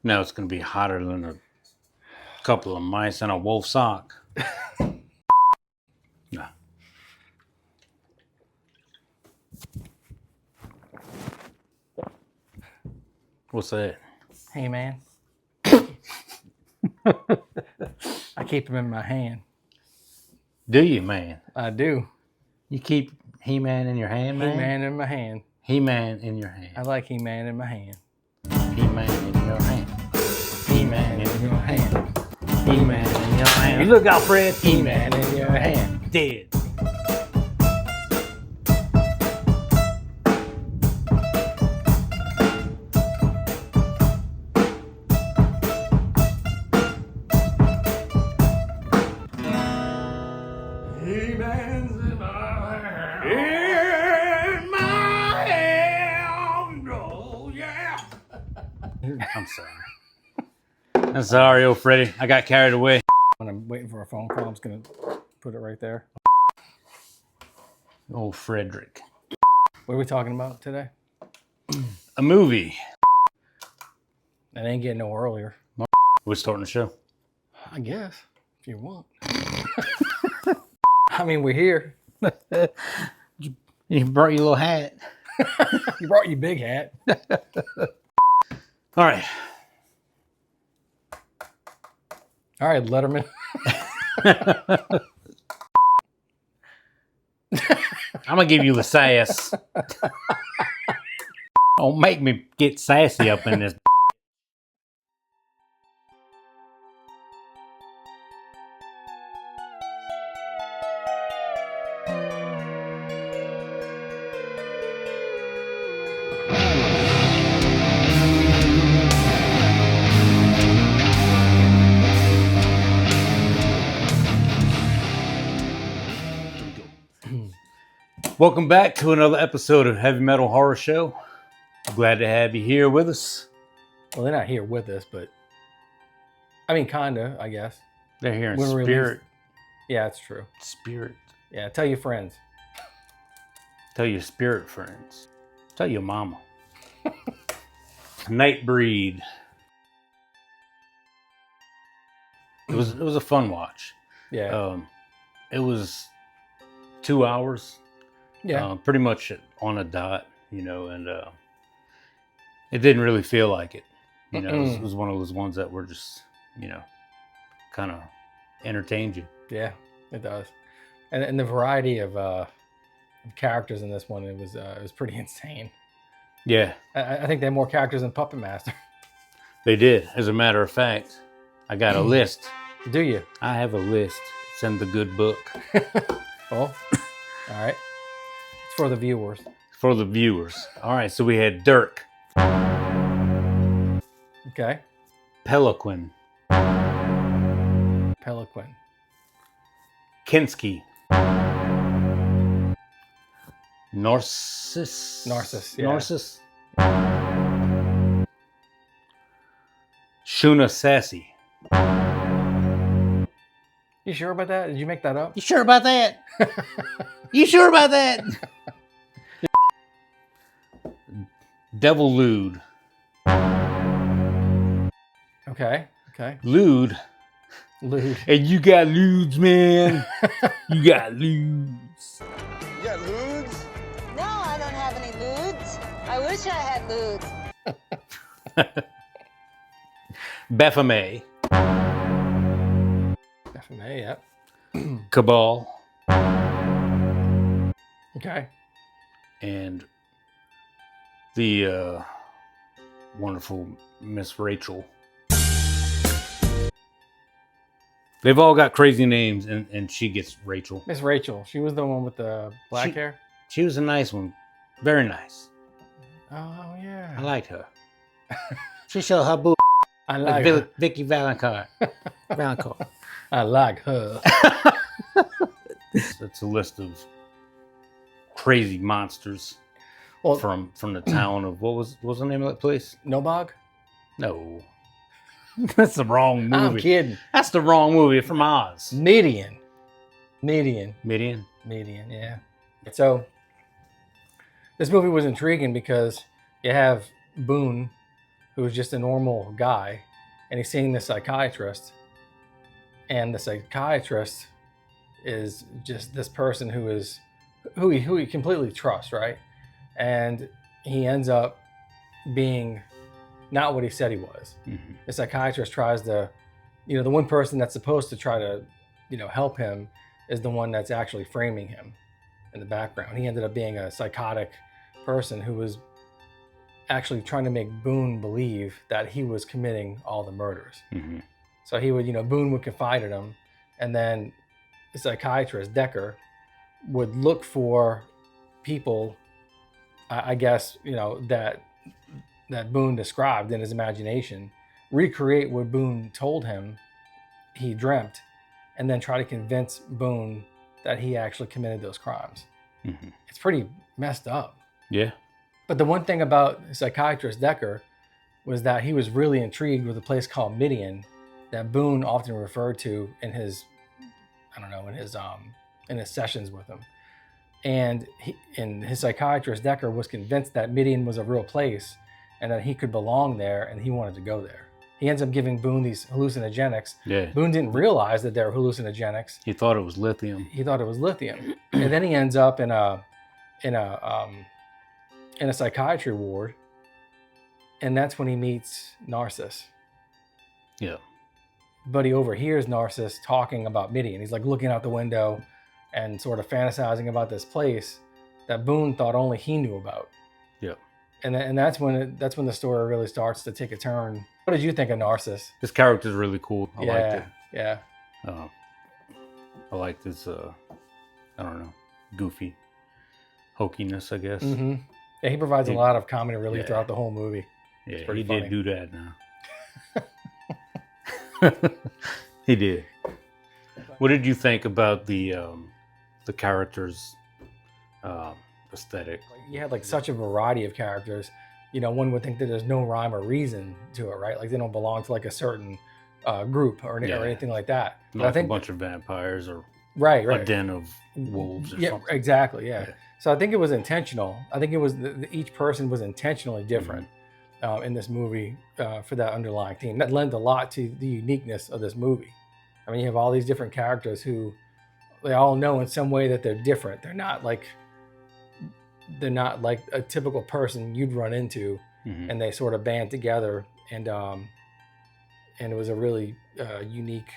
Now it's going to be hotter than a couple of mice in a wolf sock. Nah. What's that? Hey, man. I keep them in my hand. Do you, man? I do. You keep He-Man in your hand, man? He-Man in my hand. He-Man in your hand. I like He-Man in my hand. He-Man in your hand. He-Man in your hand. He-Man in your hand. Look out, Fred. He-Man in your hand. Dead. He-Man's in my hand. In my hand. Oh, yeah. I'm sorry. I'm sorry, old Freddy. I got carried away. When I'm waiting for a phone call, I'm just going to put it right there. Old Frederick. What are we talking about today? A movie. It ain't getting no earlier. We're starting the show. I guess, if you want. I mean, we're here. You brought your little hat. You brought your big hat. All right. All right, Letterman. I'm going to give you the sass. Don't make me get sassy up in this. Welcome back to another episode of Heavy Metal Horror Show. Glad to have you here with us. Well, they're not here with us, but I mean, kinda, I guess. They're here in When we spirit. release- Yeah, that's true. Spirit. Yeah, tell your friends. Tell your spirit friends. Tell your mama. Nightbreed. It was a fun watch. Yeah. It was 2 hours. Yeah. Pretty much on a dot, you know, and it didn't really feel like it. You know, it was one of those ones that were just, you know, kind of entertained you. Yeah, it does. And the variety of characters in this one, it was pretty insane. Yeah, I think they had more characters than Puppet Master. they did. As a matter of fact, I got a list. Do you? I have a list. It's in the good book. Oh, all right. It's for the viewers. For the viewers. All right, so we had Dirk, Okay. Peliquin, Peliquin. Kinski, Narcissus. Narcissus, yeah. Narcissus. Shuna Sassy. You sure about that? Did you make that up? You sure about that? You sure about that? Devil Lude. Okay. Okay. Lude. Lewd. And you got ludes, man. You got ludes. You got lewds? No, I don't have any lewds. I wish I had lewds. Baphomet. FMA, yep. Cabal. Okay. And the wonderful Miss Rachel. They've all got crazy names, and she gets Rachel. Miss Rachel. She was the one with the black She- hair. She was a nice one. Very nice. Oh yeah. I liked her. She showed her boob I like like her. Vicky Valancourt. Valancourt. I like her. It's a list of crazy monsters Well, from the town of what was the name of that place? Nobog? No, that's the wrong movie. I'm kidding. That's the wrong movie from Oz. Median. Midian. Yeah. So this movie was intriguing because you have Boone, who's just a normal guy, and he's seeing the psychiatrist, and the psychiatrist is just this person who he completely trusts, right? And he ends up being not what he said he was. Mm-hmm. The psychiatrist tries to, the one person that's supposed to try to, help him is the one that's actually framing him in the background. He ended up being a psychotic person who was actually trying to make Boone believe that he was committing all the murders. Mm-hmm. So he would, Boone would confide in him, and then the psychiatrist, Decker, would look for people, I guess, that Boone described in his imagination, recreate what Boone told him he dreamt, and then try to convince Boone that he actually committed those crimes. Mm-hmm. It's pretty messed up. Yeah. But the one thing about psychiatrist Decker was that he was really intrigued with a place called Midian that Boone often referred to in his sessions with him. And his psychiatrist Decker was convinced that Midian was a real place and that he could belong there, and he wanted to go there. He ends up giving Boone these hallucinogenics. Yeah. Boone didn't realize that they were hallucinogenics. He thought it was lithium. And then he ends up in a psychiatry ward, and that's when he meets Narcissus. Yeah. But he overhears Narcissus talking about Midian. He's like looking out the window and sort of fantasizing about this place that Boone thought only he knew about. Yeah. And that's when the story really starts to take a turn. What did you think of Narcissus? His character's really cool. I liked it. Yeah. I liked his, goofy hokiness, I guess. Mm-hmm. Yeah, he provides a lot of comedy relief throughout the whole movie. Yeah, he did do that now. He did. What did you think about the character's aesthetic? You had like such a variety of characters. One would think that there's no rhyme or reason to it, right? Like they don't belong to like a certain group or anything like that. Not like a bunch of vampires or right. a den of wolves or something. Exactly, yeah. So I think it was intentional. I think it was each person was intentionally different in this movie for that underlying theme. That lent a lot to the uniqueness of this movie. I mean, you have all these different characters who they all know in some way that they're different. They're not like a typical person you'd run into, and they sort of band together, and it was a really unique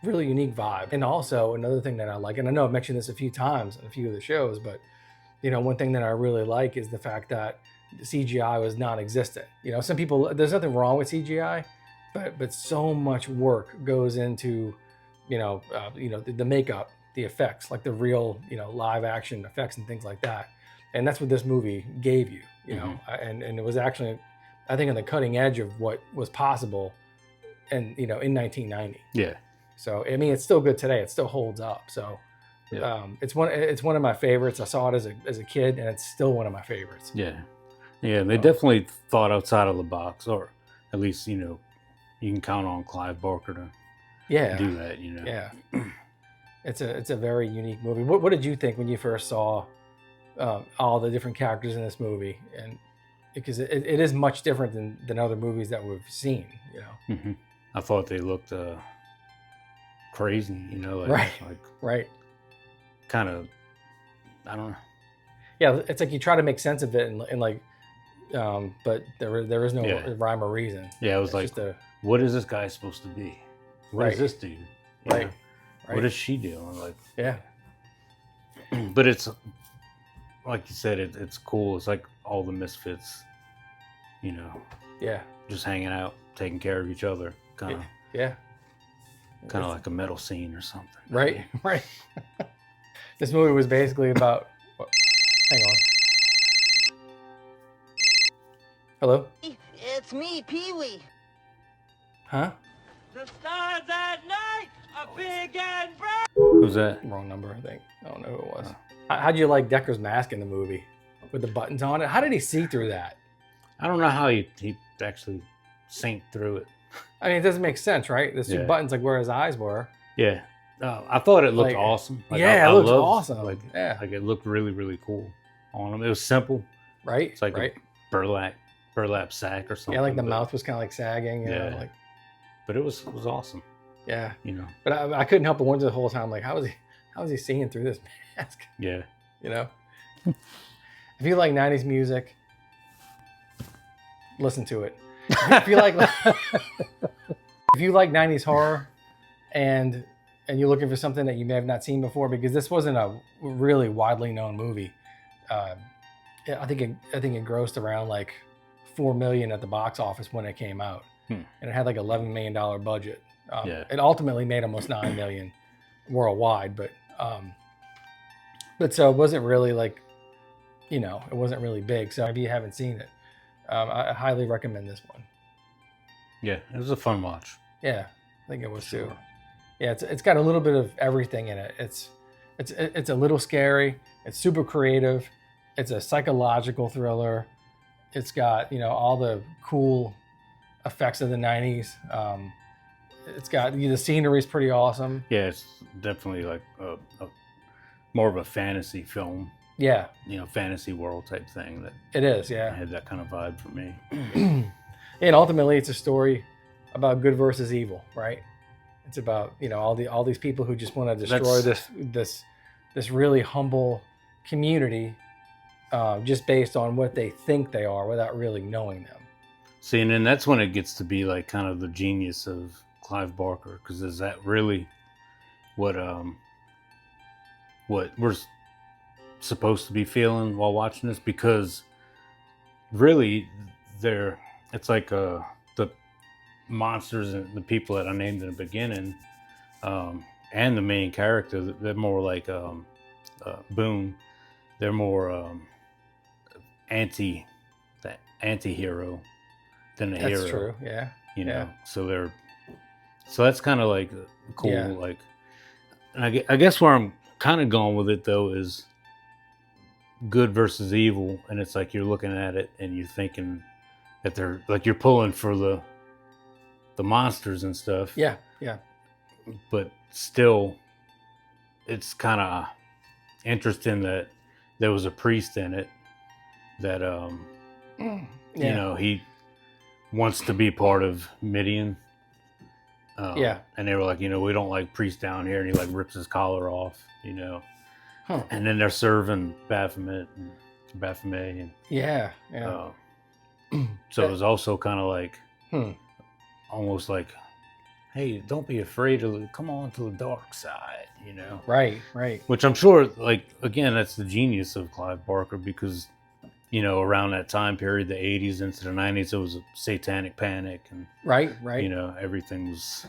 vibe. And also another thing that I like, and I know I've mentioned this a few times in a few of the shows, but one thing that I really like is the fact that the CGI was non-existent. Some people, there's nothing wrong with CGI, but so much work goes into the makeup, the effects, like the real live action effects and things like that. And that's what this movie gave you, and it was actually, I think, on the cutting edge of what was possible in 1990. Yeah. So I mean, it's still good today. It still holds up. So it's one of my favorites. I saw it as a kid, and it's still one of my favorites. Yeah. They definitely thought outside of the box, or at least you can count on Clive Barker to do that. Yeah. It's a very unique movie. What did you think when you first saw all the different characters in this movie? And because it is much different than other movies that we've seen. I thought they looked crazy. Right. Kind of, I don't know. Yeah, it's like you try to make sense of it and like, but there is no rhyme or reason. Yeah, it was like, what is this guy supposed to be? What is this dude? Right. What is she doing? Like, yeah. But it's like you said, it's cool. It's like all the misfits, Yeah. just hanging out, taking care of each other, kind of. Yeah. Kind of like a metal scene or something. Right. This movie was basically about. Hang on. Hello? It's me, Pee-wee. Huh? The stars at night are big and bright. Who's that? Wrong number, I think. I don't know who it was. How'd you like Decker's mask in the movie with the buttons on it? How did he see through that? I don't know how he actually synced through it. I mean, it doesn't make sense, right? There's two buttons like where his eyes were. Yeah. I thought it looked awesome. Like, it looks awesome. Like it looked really, really cool on him. It was simple. Right. It's like a burlap burlap sack or something. Yeah, like the but- mouth was kind of like sagging. You know, Yeah. like But it was awesome, yeah. you know. But I couldn't help but wonder the whole time, like, how is he seeing through this mask? Yeah. You know. If you like '90s music, listen to it. If you like if you like '90s horror, and you're looking for something that you may have not seen before, because this wasn't a really widely known movie. I think it grossed around like $4 million at the box office when it came out, and it had like $11 million budget. Yeah. It ultimately made almost $9 million worldwide, but so it wasn't really like, you know, it wasn't really big. So if you haven't seen it, I highly recommend this one. Yeah, it was a fun watch. Yeah, I think it was too. Sure. Yeah, it's got a little bit of everything in it. It's a little scary. It's super creative. It's a psychological thriller. It's got, you know, all the cool effects of the '90s. It's got, the scenery is pretty awesome. Yeah, it's definitely like a more of a fantasy film, Yeah, you know, fantasy world type thing that it is. Yeah, had that kind of vibe for me. and ultimately, it's a story about good versus evil, right? It's about, you know, all these people who just want to destroy this really humble community, just based on what they think they are without really knowing them. See, and then that's when it gets to be like kind of the genius of Clive Barker, because is that really what we're supposed to be feeling while watching this? Because really, it's like the monsters and the people that I named in the beginning, and the main character, they're more like Boone. They're more anti-hero than a hero. That's true. Yeah. You know, Yeah. so that's kind of like cool. Yeah. Like, and I guess where I'm kind of going with it though is good versus evil, and it's like you're looking at it and you're thinking that they're like you're pulling for the monsters and stuff. Yeah. Yeah. But still, it's kind of interesting that there was a priest in it that Yeah. you know, he wants to be part of Midian. Yeah. And they were like, you know, we don't like priests down here, and he like rips his collar off, you know. Huh. And then they're serving Baphomet and Yeah. Yeah. so it was also kind of like Hmm. almost like, hey, don't be afraid to come on to the dark side, you know. Right. Right. Which I'm sure, like, again, that's the genius of Clive Barker, because, you know, around that time period, the 80s into the 90s, there was a satanic panic, and, Right. Right. you know, everything was,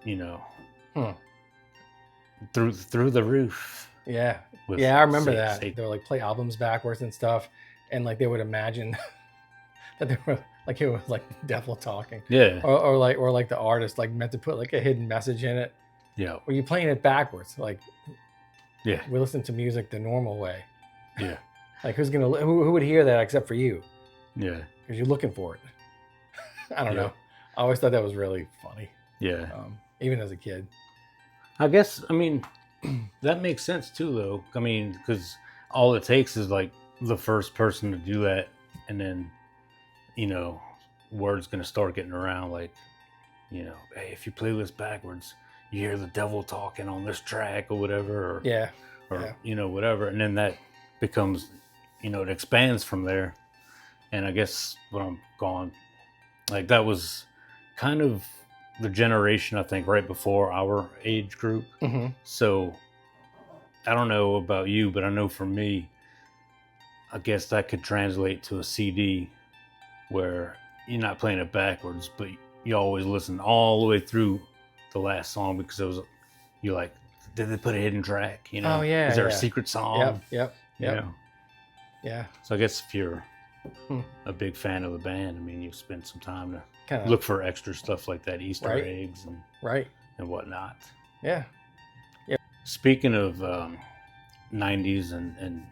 you know, Hmm. through the roof. Yeah. with Yeah. I remember sa- that. sa- They would like play albums backwards and stuff, and like they would imagine that they were like, it was like devil talking, Yeah. or like the artist like meant to put like a hidden message in it. Yeah. Or you playing it backwards, like Yeah. we listen to music the normal way. Yeah. Like who would hear that except for you? Yeah. Because you're looking for it. I don't Yeah. know. I always thought that was really funny, Yeah. even as a kid. I guess, I mean, that makes sense too, though. I mean, because all it takes is like the first person to do that, and then, you know, word's going to start getting around like, you know, hey, if you play this backwards, you hear the devil talking on this track or whatever, or, Yeah. or yeah. you know, whatever. And then that becomes, you know, it expands from there. And I guess what I'm going, like, that was kind of the generation, I think, right before our age group. Mm-hmm. So I don't know about you, but I know for me, I guess that could translate to a CD where you're not playing it backwards, but you always listen all the way through the last song, because it was, you're like, did they put a hidden track? You know, Oh, yeah, is there yeah. a secret song? Yep. Yep. You Yep. know? Yeah. So I guess if you're Hmm. a big fan of the band, I mean, you've spent some time to Kind of. look for extra stuff like that, Easter Right. eggs Right. and whatnot. Yeah. Speaking of 90s and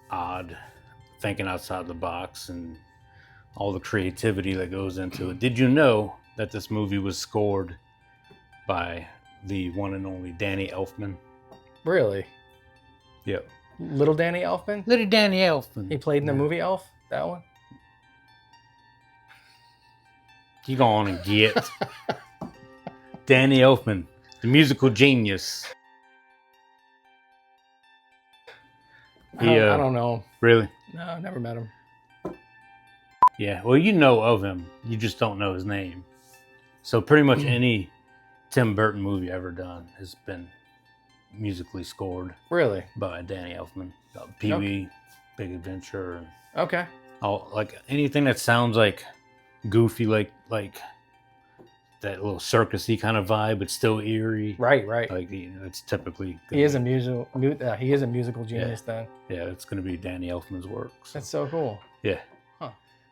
odd thinking outside the box and all the creativity that goes into it, did you know that this movie was scored by the one and only Danny Elfman? Really. Yep. Little Danny Elfman. Little Danny Elfman. He played in the movie Elf. That one. You go on and get Danny Elfman, the musical genius. I don't know. Really? No, I never met him. Yeah. Well, you know of him. You just don't know his name. So pretty much any Tim Burton movie ever done has been musically scored Really? by Danny Elfman. Pee-wee, Big Adventure, and Okay. all, like anything that sounds like goofy, like that little circusy kind of vibe, but still eerie. Right. Right. Like it's typically He is a musical genius. Then. Yeah, it's gonna be Danny Elfman's work. So. That's so cool. Yeah.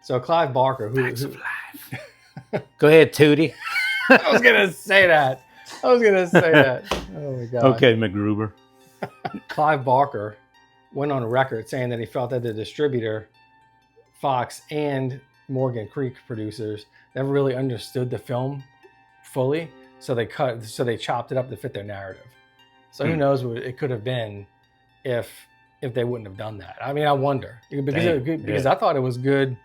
So Clive Barker, who Facts of life. Go ahead, Tootie. I was gonna say that. Oh my god. Okay, McGruber. Clive Barker went on record saying that he felt that the distributor, Fox and Morgan Creek producers, never really understood the film fully, so they chopped it up to fit their narrative. So who knows what it could have been if they wouldn't have done that. I mean, I wonder because I thought it was good.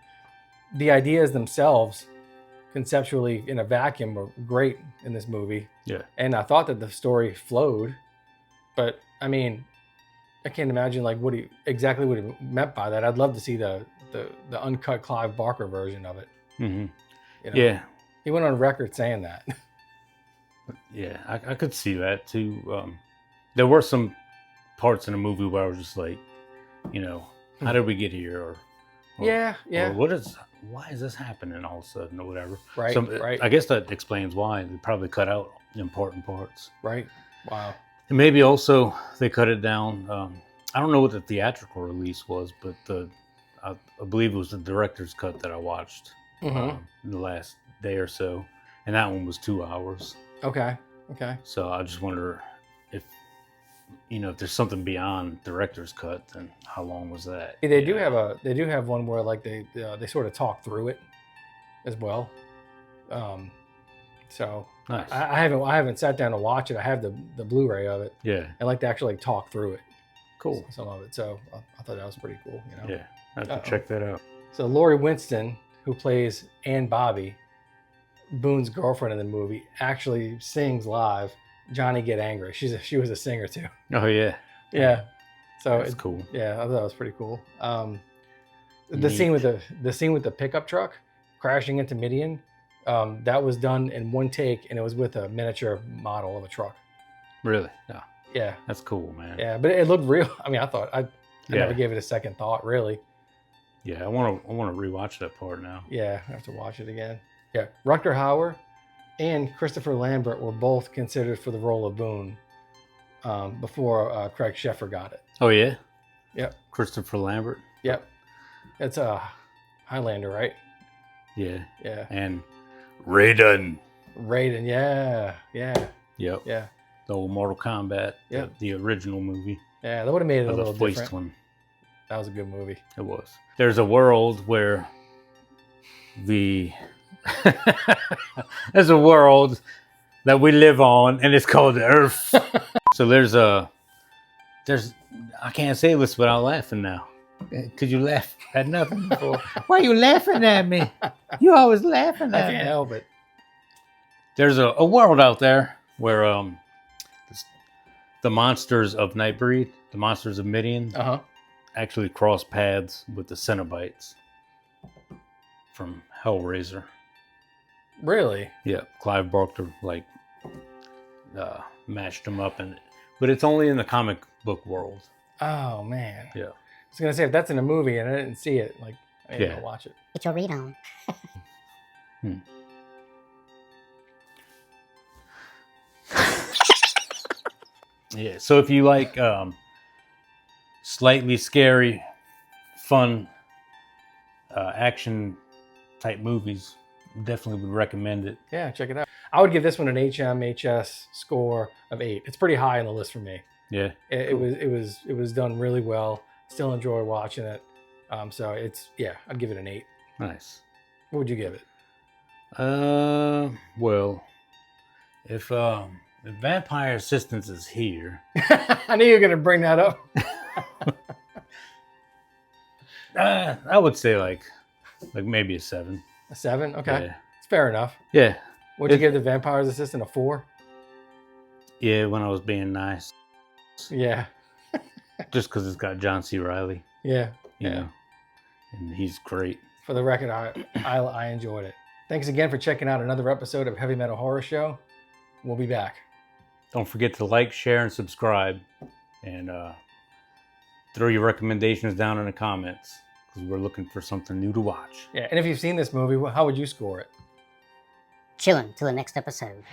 The ideas themselves, conceptually in a vacuum, were great in this movie. Yeah. And I thought that the story flowed, but I mean, I can't imagine like what he meant by that. I'd love to see the uncut Clive Barker version of it. Mm-hmm. You know? Yeah. He went on record saying that. Yeah, I could see that too. There were some parts in the movie where I was just like, how did we get here? Or yeah. Or why is this happening all of a sudden or whatever? Right, right. I guess that explains why they probably cut out important parts. Right. Wow. And maybe also they cut it down. I don't know what the theatrical release was, but I believe it was the director's cut that I watched in the last day or so, and that one was 2 hours. Okay. So I just wonder if if there's something beyond director's cut, then how long was that? They do have one where like they sort of talk through it as well. So nice. I haven't sat down to watch it. I have the Blu-ray of it. Yeah. I like to actually talk through it. Cool. Some of it. So I thought that was pretty cool. Yeah. I have to check that out. So Lori Winston, who plays Ann Bobby, Boone's girlfriend in the movie, actually sings live "Johnny Get Angry." She was a singer too. Oh yeah. Yeah. So it's cool. Yeah, I thought that was pretty cool. The scene with the pickup truck crashing into Midian, that was done in one take, and it was with a miniature model of a truck. Really? Yeah. Yeah. That's cool, man. Yeah, but it looked real. I mean, I never gave it a second thought, really. Yeah, I want to rewatch that part now. Yeah, I have to watch it again. Yeah, Rutger Hauer and Christopher Lambert were both considered for the role of Boone before Craig Sheffer got it. Oh yeah. Yep. Christopher Lambert. Yep. It's Highlander, right? Yeah. Yeah. And Raiden. Yeah. Yep. Yeah. The old Mortal Kombat. Yeah. The original movie. Yeah, that would have made it a the little voiced different. one. That was a good movie. It was. There's a world where there's a world that we live on, and it's called the Earth. So there's I can't say this without laughing now. Could you laugh at nothing before? Why are you laughing at me? You always laughing at me. I can't help it. There's a world out there where the monsters of Nightbreed, the monsters of Midian, actually cross paths with the Cenobites from Hellraiser. Really? Yeah, Clive Barker mashed them up, but it's only in the comic book world. Oh man. Yeah. I was gonna say if that's in a movie and I didn't see it, like I need to watch it. Get your read on. Yeah. So if you like slightly scary, fun, action type movies, definitely would recommend it. Yeah, check it out. I would give this one an HMHS score of 8. It's pretty high on the list for me. Yeah. It was done really well. Still enjoy watching it. So I'd give it an 8. Nice. What would you give it? Well, if Vampire Assistance is here, I knew you were gonna bring that up. I would say like maybe a 7. A 7? Okay. Yeah. It's fair enough. Yeah. What'd you give the Vampire's Assistant, a 4? Yeah, when I was being nice. Yeah. Just because it's got John C. Reilly, Yeah. you know, and he's great. For the record, I enjoyed it. Thanks again for checking out another episode of Heavy Metal Horror Show. We'll be back. Don't forget to like, share, and subscribe. And throw your recommendations down in the comments because we're looking for something new to watch. Yeah, and if you've seen this movie, how would you score it? Chillin' till the next episode.